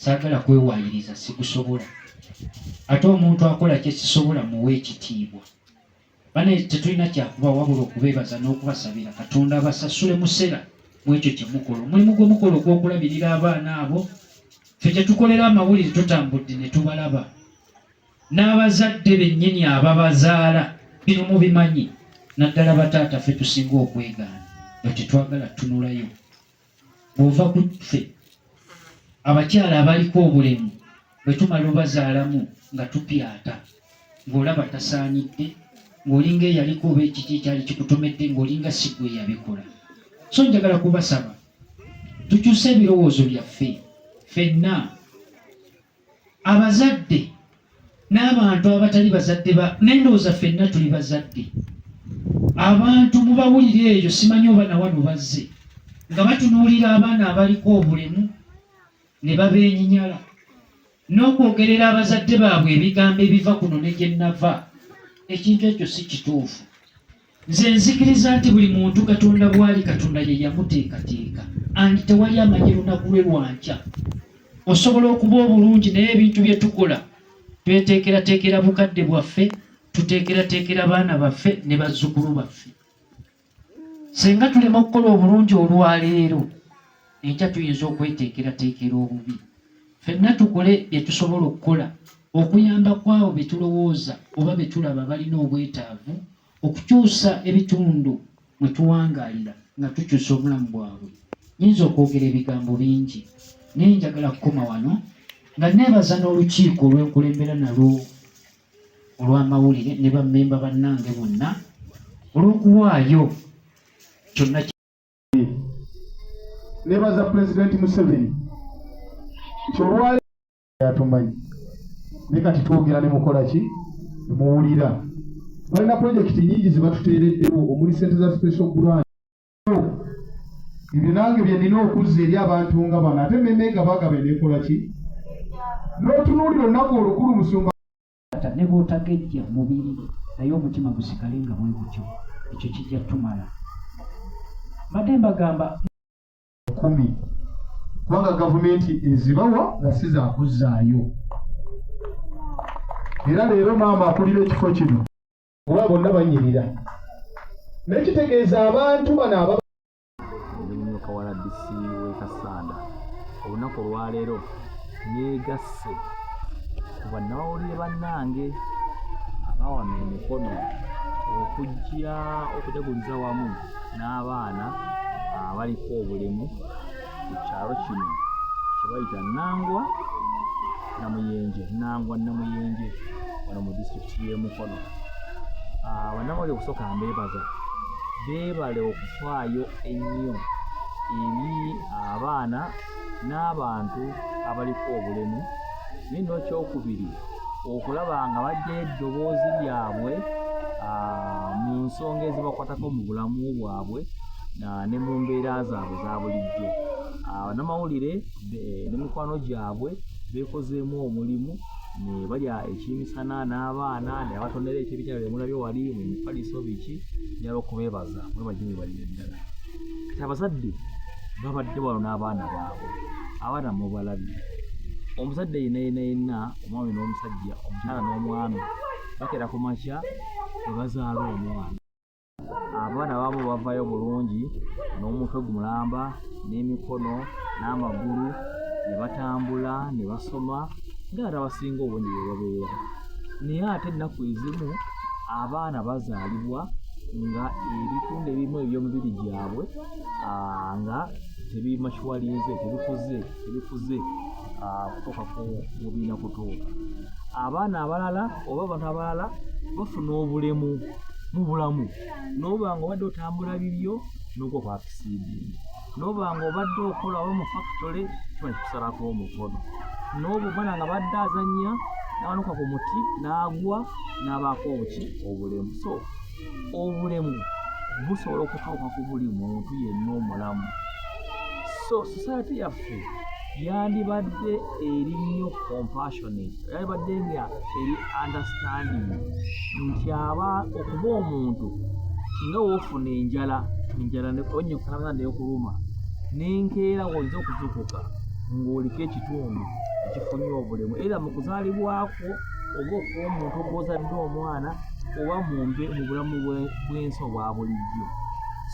saagala kwewaayiriza sikusobola ate omuntu akola kyekisobola muwe ekitiibwa. Bane tetulina kyakuba wabula okubeebaza n'okubasabira Katonda abasasule musera mu ekyo kye mukola. Omulimu gwe mukola ogw'okulabirira abaana abo, ffe kye tukolera amawulire tutambudde ne tubalaba. N'abazadde bennyini ababazaala bino mubimanyi, naddala bataata ffe tusinga okwegaana nga tetwagala tunulayo. Bw'ova ku ffe abakyala abaliko obulemu bwe tumala obazaalamu nga tupyata, ng'olaba tasaanidde, ng'olinga eyaliko oba ekiki kyali kikutomedde ng'olinga si gwe yabikola. So njagala kubasaba tukyuse ebirowoozo byaffe ffenna abazadde n'abantu abatali bazadde nendowooza ffenna tuli bazadde. Abantu mubawulire eyo simanyi oba nawano bazze nga batunuulira abaana abaliko obulemu ne babeenyinyala n'okwogerera abazadde baabwe ebigambo ebiva kuno ne gye nnava. Ekintu ekyo si kituufu. Nze nzikiriza nti buli muntu Katonda bw'ali, Katonda ye yamuteekateeka, andi tewali amanyi lunaku lwe lwankya. Osobola okuba obulungi naye ebintu bye tukola tweteekerateekera bukadde bwaffe, tuteekerateekera baana baffe ne bazzukulu baffe. Senga tulema okukola obulungi olwaleero, enkya tuyinza okweteekerateekera obubi. Ffenna tukole bye tusobola okukola okuyamba kwabo be tulowooza oba be tulaba balina obwetaavu, okukyusa ebitundu mwe tuwangaalira nga tukyusa obulamu bwabwe. Nyinza okwogera ebigambo bingi naye njagala kukoma wano nga neebaza n'olukiiko olw'enkulembera nalwo olw'amawulire ne bammemba bannange bonna olw'okuwaayo kyonna. Neebaza Pulezidenti Museveni kyolwali yatumanyi ne kati twogera ne mukola ki muwulira. Balina pulojekiti nyingi ze batuteereddewo omuli ssente za special grant. Ebyo nange bye nina okuzza eri abantu nga bano ate mmemme nga bagaba neekola ki n'otunuulira olunaku olukulu musumba ne bw'otagejja mubiri naye omutima gusigale nga bwe gutyo, ekyo kijja tumala. Mbadde mbagamba 10 kubanga gavumenti ezibawa nga si za kuzzaayo. Era leero maama akulira ekifo kino oba bonna banyirira nekitegeeza abantu bano omumyuka wa RDC w'e Kassanda olunaku olwaleero yeegasse ku bannamawulire bannange abawano emikono okujja okujaguliza wamu n'abaana abaliko obulemu ku kyalo kino kye bayita Nangwa Namuyenje wano mu disitulikiti y'e Mukono. Bannamawulire okusooka mbeebaza, beebale okufaayo ennyo eri abaana n'abantu abaliko obulemu, naye n'ekyokubiri okulaba nga baggyayo eddoboozi lyabwe mu nsonga ezibakwatako mu bulamu bwabwe ne mu mbeera zaabwe za bulijjo. Bannamawulire ne mikwano gyabwe beekozeemu omulimu ne balya ekimisana n'abaana ne batonera ekyebikyala bye mulabye wali mu mifaliso biki, njala okubeebaza mwebajje balire ddala. Kati abazadde babadde wano n'abaana baabwe, abaana mubalabye, omuzadde yenna omwami n'omusajja, omukyala n'omwami bakera ku makya ne bazaala omwana. Abaana abamu bavaayo bulungi n'omutwe gumulamba n'emikono n'amagulu ne batambula ne basoma ng'ate abasinga obungi bwe babeera. Naye ate ennaku ezimu abaana bazaalibwa nga ebitundu ebimu eby'omubiri gyabwe nga tebimachwalinze tebikuze kutuuka ku mubiina kutuuka. Abaana abalala oba abantu abalala bafuna obulemu mu bulamu, n'oba nga obadde otambula bibyo n'ogwa ku akisiidi, n'oba nga obadde okola oba mu factory kiba kikusalako omukono, n'oba omwana nga badde azannya n'awanuka ku muti n'agwa n'abaako obulemu. So obulemu busobola okutuuka ku buli muntu yenna omulamu. So society yaffe yandibadde eri nnyo compassionate, yandibadde nga eri understanding nti okuba omuntu nga woofuna enjala neyokuluma n'enkeera oyinza okuzukuka ng'oliko ekitundu tekifunye obulemu era mu kuzaalibwako oba okw'omuntu gw'ozadde omwana oba mu bulamu bw'ensi obwa bulijjo.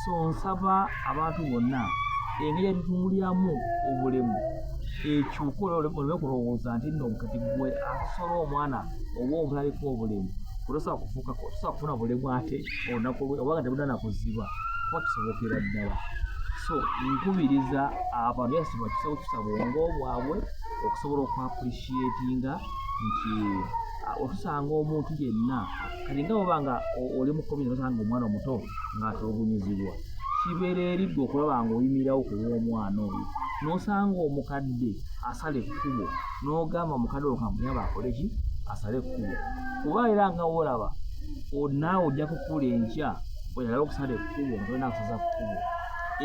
So nsaba abantu bonna engeri etutunuuliramu obulemu ekyuka oleme kulowooza nti nno kati gwe asosola omwana oba omuntu aliko obulemu tosobola kufuna bulemu ate olunaku oba nga tebulina nakuziba kuba kisobokera ddala. So nkubiriza abantu yasibwa kisobola bwongo bwabwe okusobola okwapulisietinga nti otusanga omuntu yenna kati nga oba nga oli mu komini osanga omwana omuto ng'atulugunyizibwa kibeera eridde okulaba nga oyimirawo ku lw'omwana oyo n'osanga omukadde asala ekkubo n'ogamba omukadde oyo kamuyamba akole ki asale ekkubo kuba era nga wolaba naawe ojja kukula enkya oyagala okusala ekkubo nga tolina kusaza kkubo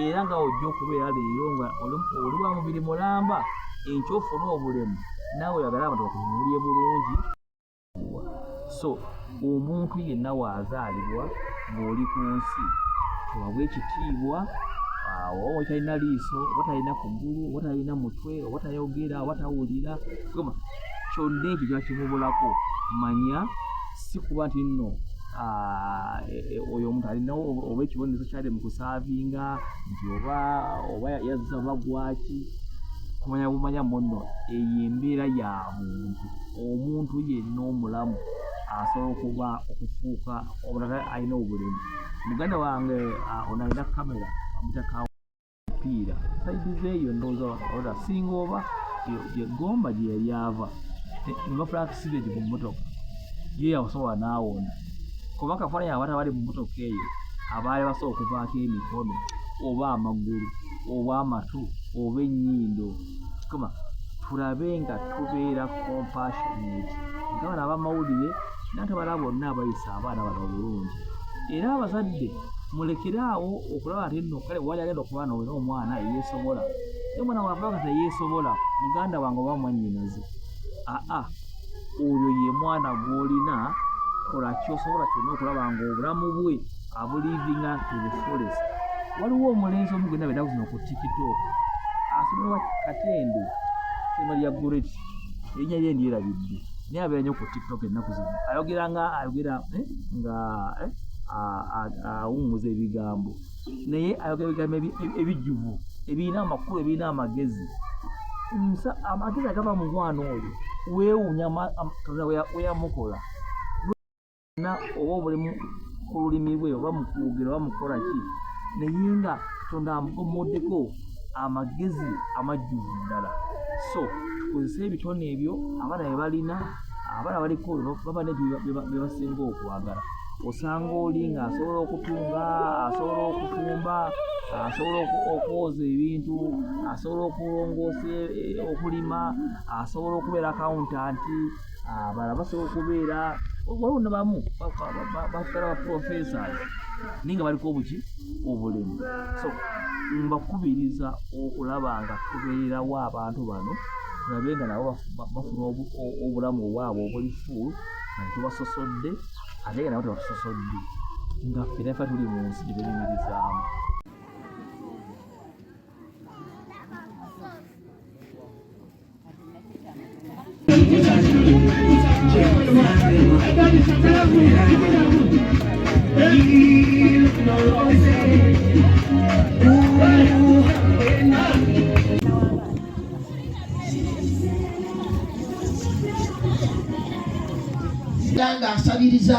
era nga ojja okubeera leero nga oli wa mubiri mulamba enkya ofuna obulemu naawe oyagala abantu bakutunuulye bulungi. So omuntu yenna waazaalibwa ng'oli ku nsi tuwabwe ekitiibwa oba talina liiso oba talina kugulu oba talina mutwe oba tayogera oba tawulira kyonna ekyo kiba kimubulako manya si kuba nti nno oyo omuntu alinawo oba ekibonerezo kyali mu kusaavinga nti oba yazza oba gwaki kumanya bumanya muno eyo embeera ya muntu. Omuntu yenna omulamu asobola okuba okufuuka omulala alina obulemu. Muganda wange ono alina kamera amutaka mupiira saidi zeeyo ndowooza oda singa oba egomba gye yali ava nebafuna accident mu mmotoka ye yasobola n'awona kuba kafaananyi abata bali mu mmotoka eyo abaali basobola okuvaako emikono oba amagulu oba amatu oba ennyindo kama tulabe nga tubeera compassionate ng'abaana ab'amawulire n'ate abalala bonna abayisa abaana bano obulungi. Era abazadde mulekeraawo okulaba nti nno kale wali agenda okuba n'olina omwana eyeesobola ye omwana waavanga teyeesobola muganda wange oba mwannyinaze oyo ye mwana gw'olina kola kyosobola kyonna okulaba nga obulamu bwe abulivinga to the fullest. Waliwo omulenzi omu gwena benda kuzino ku TikTok asomebwa Katende sema lya Great erinnya lye ndyerabidde naye abeera nnyo ku TikTok ennaku zino ayogera nga awummuza ebigambo naye ayogera ebigambo ebijjuvu ebirina amakulu ebirina amagezi. Amagezi agava mu mwana oyo weewuunya weyamukola na oba obulemu ku lulimi lwe oba mu kwogera oba mu kukola ki naye nga Katonda amugomoddeko amagezi amajjuvu ddala. So tukozesa ebitone ebyo abaana bye balina abaana baliko baba bye basinga okwagala. Osanga oli ng'asobola okutunga asobola okufumba asobola okwoza ebintu asobola okulongoosa okulima asobola okubeera akawuntanti abalala basobola okubeera waliwo na bamu bakala ba professors naye nga baliko obulemu. So mbakubiriza okulaba nga tubeererawo abantu bano tulabe nga nabo bafuna obulamu obwabwe obulifu nga tubasosodde ate nga nabo tebatusosodde nga ffenna ffe tuli mu nsi gye benyumirizaamu. nga asabiriza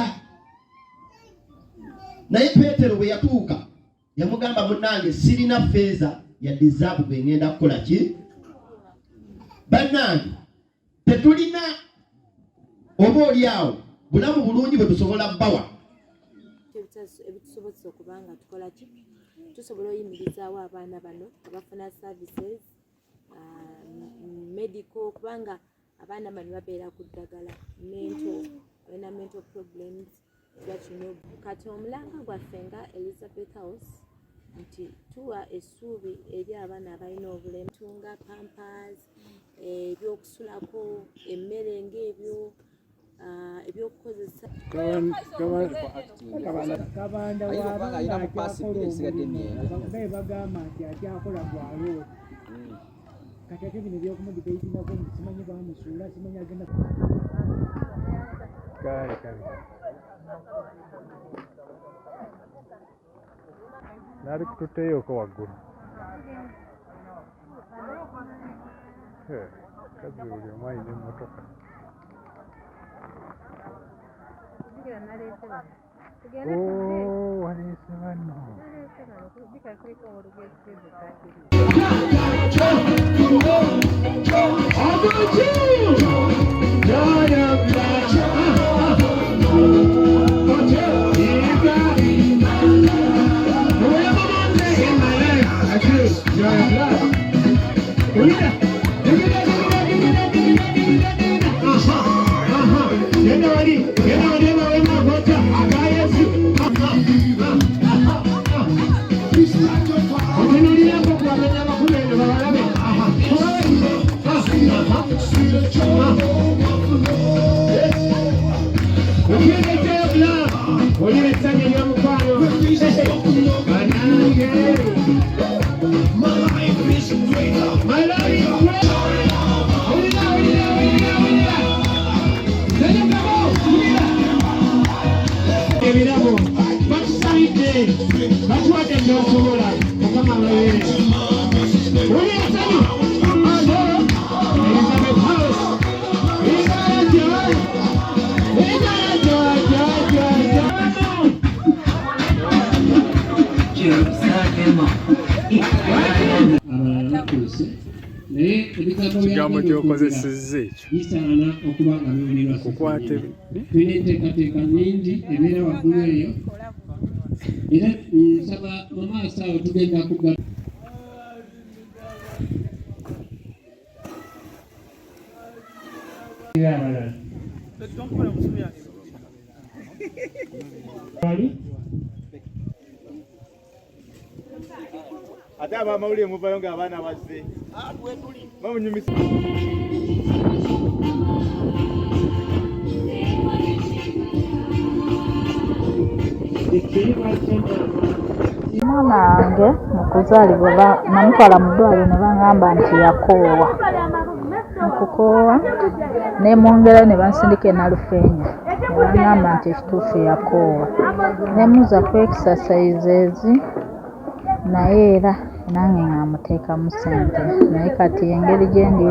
naye Peetero bwe yatuuka yamugamba munnange sirina ffeeza yadde zaabu bwe ngenda kukola ki bannange tetulina oba oli awo bulamu bulungi bwe tusobola bbawa ebitusobozesa okuba nga tukola ki tusobola oyimirizaawo abaana bano abafuna services medical kubanga abaana bano babeera ku ddagala balina mental problems bakino kati omulanga gwaffe nga Elizabeth House nti tuwa essuubi eri abaana abalina obulemu tunga pampers ebyokusulako emmere ng'ebyo ebyokukozesa kabanda wabanga akyakola omulimu bagamba nti akyakola gwalwo kati ate bino ebyokumudibeitingako simanyi bamusuula simanyi agenda kale nali kututeeyoko waggulu kazi buli omu alina emmotoka waleese banno ekigambo kyokozesezza ekyo bisaana okuba nga biwulirwa kukwate tulina enteekateeka nnyingi ebeera waggulu eyo era nsaba mu maaso awo tugenda kuga abalala ate abamawulire muvayo ng'abaana bazze bamunyumisa Mwana wange mu kuzaalibwa namutwala mu ddwaliro ne baŋŋamba nti yakoowa. Mu kukoowa ne mwongera ne bansindika e Nalufeenya ne baŋŋamba nti ekituufu yakoowa. Ne mmuza ku exercises naye era nange ng'amuteekamu ssente naye kati engeri gye ndi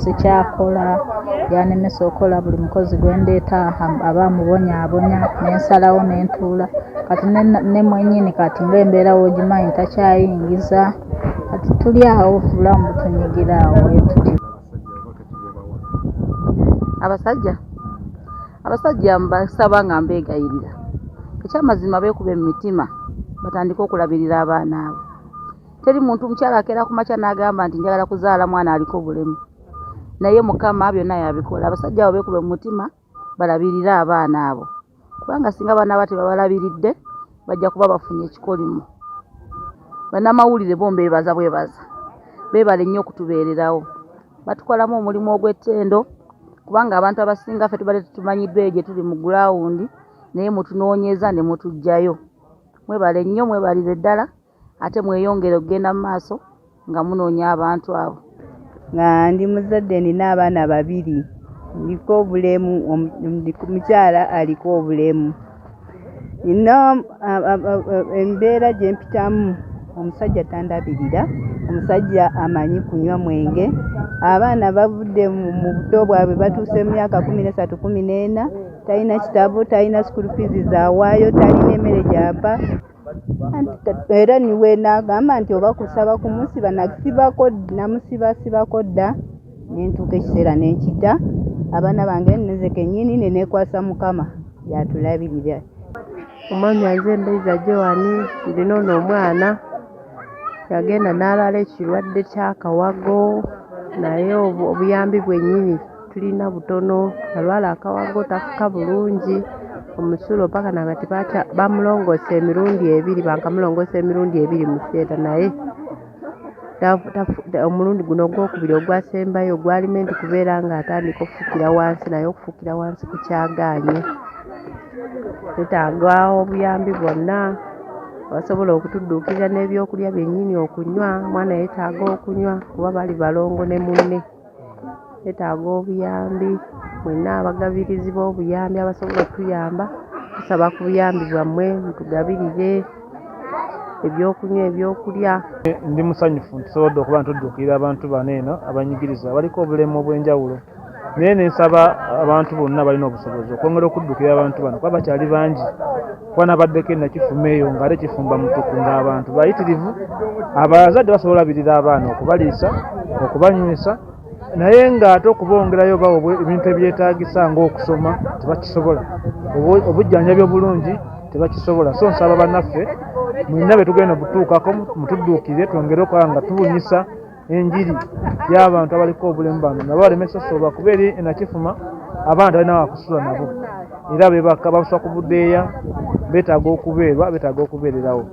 sikyakola yanemesa okola buli mukozi gwe ndeeta aba amubonyaabonya n'ensalawo n'entuula kati ne mwennyini kati ng'embeera w'ogimanyi takyayingiza kati tuli awo obulamu butunyigira awo tutyo. Abasajja mbasaba nga mbeegayirira ekyamazima beekube mu mitima batandike okulabirira abaana abo. Teri muntu mukyala akeera ku makya n'agamba nti njagala kuzaala mwana aliko obulemu naye Mukama byonna yabikola. Abasajja abo beekube mu mutima balabirire abaana abo kubanga singa abaana abo tebabalabiridde bajja kuba bafunye ekikolimo. Bannamawulire bo mbeebaza beebale nnyo okutubeererawo batukolamu omulimu ogw'ettendo kubanga abantu abasinga ffe tubadde tumanyiddwa eyo gye tuli mu gurawundi naye mutunoonyeza ne mutugjayo. Mwebale nnyo mwebalire ddala ate mweyongere okugenda mu maaso nga munoonya abantu abo. Nga ndi muzadde nina abaana babiri ndiko obulemu mukyala aliko obulemu nina embeera gye mpitamu omusajja tandabirira omusajja amanyi kunywa mwenge abaana bavudde mu buto bwabwe batuuse mu myaka 13 14 talina kitabo talina school fees zawaayo talina emmere gyapa era niwe n'agamba nti oba kusaba kumusiba namusibasibako dda nentuuka ekiseera nenkita abaana bange neze kennyini neneekwasa Mukama yatulabirira. Omwami anze Mbeiza Joani ndina ono omwana yagenda n'alala ekirwadde ky'akawago naye obuyambi bwennyini tulina butono. Alwala akawago tafuka bulungi omusulo paka nagati bamulongosa emirundi 2 bankamulongosa emirundi 2 mu theatre naye omulundi guno ogwokubiri ogwasembayo gwalimenti kubeera nga atandika okufukira wansi naye okufukira wansi kukyagaanye. Tetagwawo obuyambi bwonna basobola okutudduukirira n'ebyokulya byennyini okunywa. Mwana yeetaaga okunywa kuba bali balongo ne munne, yeetaaga obuyambi. Mwenna abagabirizi b'obuyambi abasobola okutuyamba, tusaba ku buyambi bwammwe mutugabirire ebyokunywa ebyokulya. Ndi musanyufu ntusobodde okuba ntudduukirira abantu bano eno abanyigiriza abaliko obulemu obw'enjawulo, naye ne nsaba abantu bonna balina obusobozi okwongera okudduukirira abantu bano kuba bakyali bangi. Kuba nabaddeko enakifuma eyo ng'ate kifumba mutuku ng'abantu bayitirivu. Abazadde basobola labirira abaana okubaliisa, okubanywesa, naye ng'ate okubongerayo bawo ebintu ebyetaagisa ng'okusoma tebakisobola, obujjanjabi obulungi tebakisobola. So nsaba bannaffe mwenna be tugenda okutuukako mutudduukire, twongere okuba nga tubunyisa enjiri y'abantu abaliko obulemu bano nabo balemesa okusobola kuba eri enakifuma abaana balina wakusula nabo, era bebaka babusa ku budeeya, beetaaga okubeerwa, beetaaga okubeererawo.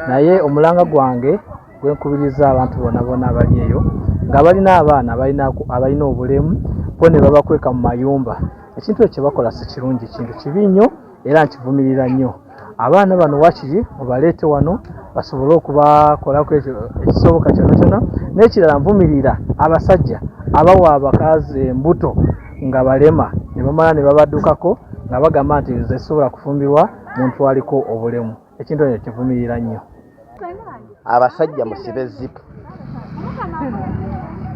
Naye omulanga gwange gwenkubiriza abantu bonna bonna abali eyo nga balina abaana abalina obulemu bo ne babakweka mu mayumba, ekintu ekyo bakola si kirungi, kintu kibi nnyo era nkivumirira nnyo. Abaana bano wakiri mubaleete wano basobole okubakolako ekisoboka kyonna kyonna. N'ekirala nvumirira abasajja abawa abakazi embuto nga balema ne bamala ne babaddukako nga bagamba nti nze sisobola kufumbirwa muntu aliko obulemu, ekintu ekyo kivumirira nnyo. Abasajja musibe zipu.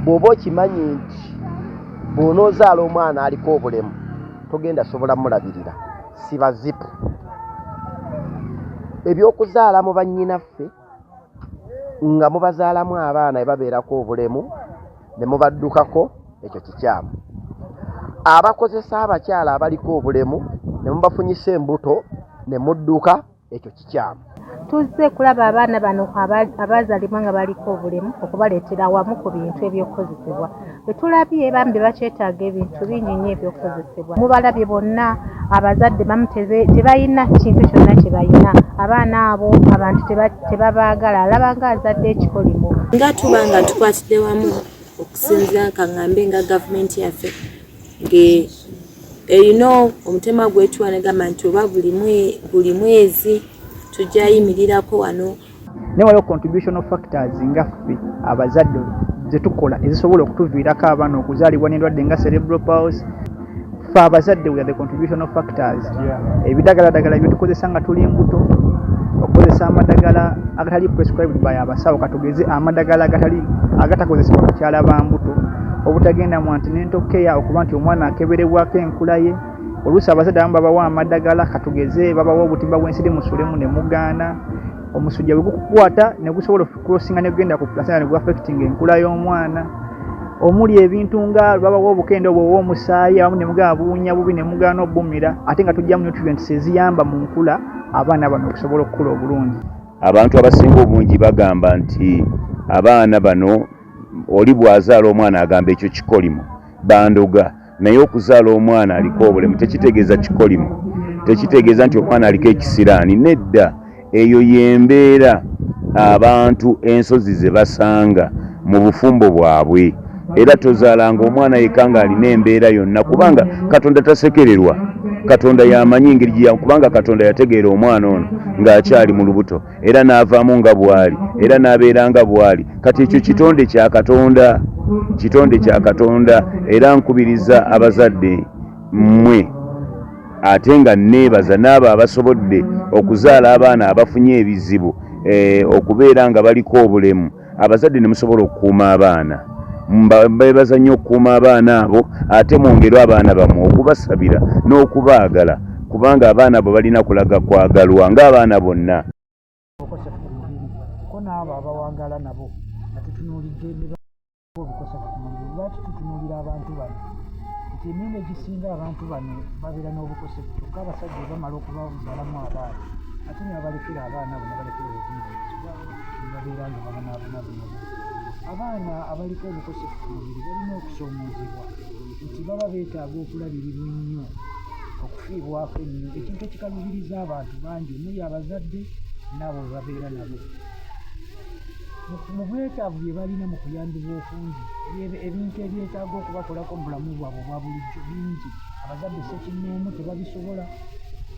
Bw'oba okimanyi nti bw'onoozaala omwana aliko obulemu togenda sobola mulabirira, siba zipu. Ebyokuzaala mu bannyinaffe nga mubazaalamu abaana ebabeerako obulemu ne mubaddukako, ekyo kikyamu. Abakozesa abakyala abaliko obulemu ne mubafunyisa embuto ne mudduka, ekyo kikyamu. Tuzze kulaba abaana bano abazaalibwa nga baliko obulemu okubaleetera wamu ku bintu ebyokukozesebwa. Bwe tulabye bambi bakyetaaga ebintu bingi nnyo ebyokukozesebwa. Mubalabye bonna abazadde bamu tebalina kintu kyonna kye balina. Abaana abo abantu tebabaagala, alaba ng'azadde ekikolimo. Nga tuba nga tukwatidde wamu okusinziira nkaŋŋambe nga gavumenti yaffe erina omutima gw'etuwa negamba nti oba buli mwezi tujja yimirirako wano. Ne waliwo contributional factors nga ffe abazadde ze tukola ezisobola okutuviirako abaana okuzaalibwa n'endwadde nga cerebral palsy. Ffe abazadde we are the contributional factors. Ebidagaladagala bye tukozesa nga tuli mbuto, okukozesa amadagala agatali prescribed by abasawo, katugeze amadagala agatakozesebwa bakyala ba mbuto, obutagenda mu antenatal care okuba nti omwana akeberebwako enkula ye. Oluusi abazadde abamu babawa amadagala, katugeze babawa obutimba bw'ensiri musulemu ne mugaana. Omusujja bwe gukukwata ne gusobola okukrossinga ne gugenda ku placenta ne guaffectinga enkula y'omwana. Omuli ebintu nga babawa obukende obwo obw'omusaayi abamu ne mugaba buwunya bubi ne mugaana obbumira, ate nga tujjamu nutrients eziyamba mu nkula abaana bano okusobola okukula obulungi. Abantu abasinga obungi bagamba nti abaana bano oli bw'azaala omwana agamba ekyo kikolimo bandoga, naye okuzaala omwana aliko obulemu tekitegeeza kikolimo, tekitegeeza nti omwana aliko ekisiraani. Nedda, eyo y'embeera abantu ensozi ze basanga mu bufumbo bwabwe. Era tozaalanga omwana yekka ng'alina embeera yonna, kubanga Katonda tasekererwa. Katonda yamanyi engeri gye kubanga Katonda yategeera omwana ono ng'akyali mu lubuto era n'avaamu nga bw'ali era n'abeera nga bw'ali. Kati ekyo kitonde kya Katonda, kitonde kya Katonda. Era nkubiriza abazadde mmwe ate nga neebaza n'abo abasobodde okuzaala abaana abafunye ebizibu okubeera nga baliko obulemu. Abazadde ne musobola okukuuma abaana, beebaza nnyo okukuuma abaana abo, ate mwongerwe abaana bammwe okubasabira n'okubaagala, kubanga abaana abo balina kulaga kwagalwa ng'abaana bonna. Ko n'abo abawangala nabo natutunuulidde obukosefu ku mubiri. Lwaki tutunuulira abantu bano nti emirundi egisinga abantu bano babeera n'obukosefu kyokka abasajja bamala okubazaalamu abaana ate ne babalekera abaana abo ne balekera obuvunaanyizibwa babeera nga babanaabonabona. Abaana abaliko obukosefu ku mubiri balina okusoomoozebwa nti baba beetaaga okulabirirwa ennyo, okufiibwako ennyo, ekintu ekikalubiriza abantu bangi omuli abazadde n'abo bwe babeera nabo. Mu bwetaavu bye balina mu kuyambibwa okungi, ebintu ebyetaaga okubakolako mu bulamu bwabwe obwa bulijjo bingi. Abazadde sekinneemu tebabisobola,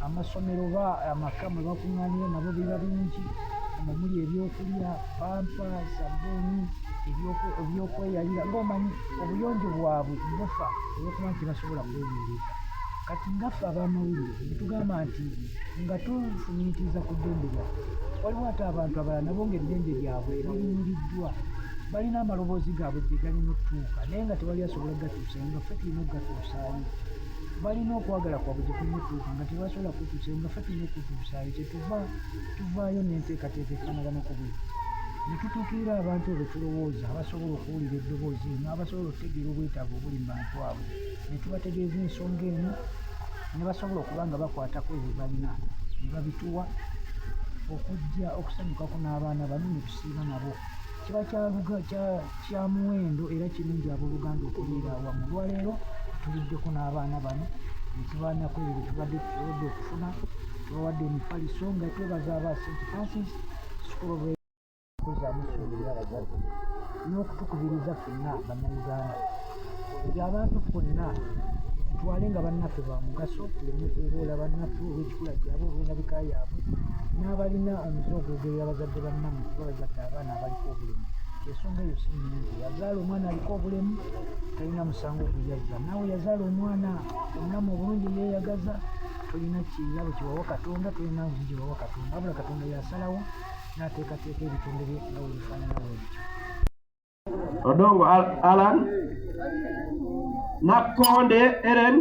amasomero amaka mwe bakuŋŋaanira nabo biba bingi, omuli ebyokulya pampa sabbuuni ebyokweyalira ng'omanyi obuyonjo bwabwe bufa olwokuba nti basobola kwebuuliza kati ngaffe ab'amawulire netugamba nti nga tufumiitiriza ku ddembe lyaffe waliwo ate abantu abalala nabo ng'eddembe lyabwe lirumiriddwa balina amaloboozi gaabwe gye galina okutuuka naye nga tewali asobola gatuusayo nga ffe tulina okugatuusaayo balina okwagala kwabwe gye kulina okutuuka nga tebasobola kutuusayo nga ffe tulina okutuusaayo tuvaayo n'enteekateeka efaanagana ku bwe ne tutuukirira abantu abo tulowooza abasobola okuwulira eddoboozi eno abasobola okutegeera obwetaavu obuli mu bantu abo ne tubategeeza ensonga eno ne basobola okuba nga bakwatako ebyo balina ne babituwa okujja okusanyukako n'abaana bano ne tusiiba nabo kiba kya muwendo era kirungi abooluganda okubeera awamu olwaleero tuliddeko n'abaana bano ne tubaanako ebyo bye tubadde tusobodde okufuna tubawadde emifaliso nga twebaza aba St. Francis School of kuzaamu essuubi ly'abazadde n'okutukubiriza ffenna bannayuganda nti abantu ffonna tutwale nga bannaffe ba mugaso tuleme kweboola bannaffe olw'ekikula kyabwe olw'endabika yaabwe n'abalina omuze ogwogerera abazadde bannammwe kuba bazadde abaana abaliko obulemu ensonga eyo si nnungi yazaala omwana aliko obulemu talina musango guyazza naawe yazaala omwana omulamu obulungi yeeyagaza tolina kirabo kiwawa katonda tolina nzi gyewawa katonda wabula katonda yasalawo n'ateekateeka ebitonde bye nga webifaananawo ebityo Odongo Alan Nakonde Eren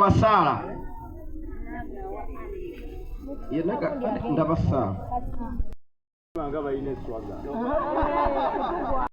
Wasala yenaka ndabasala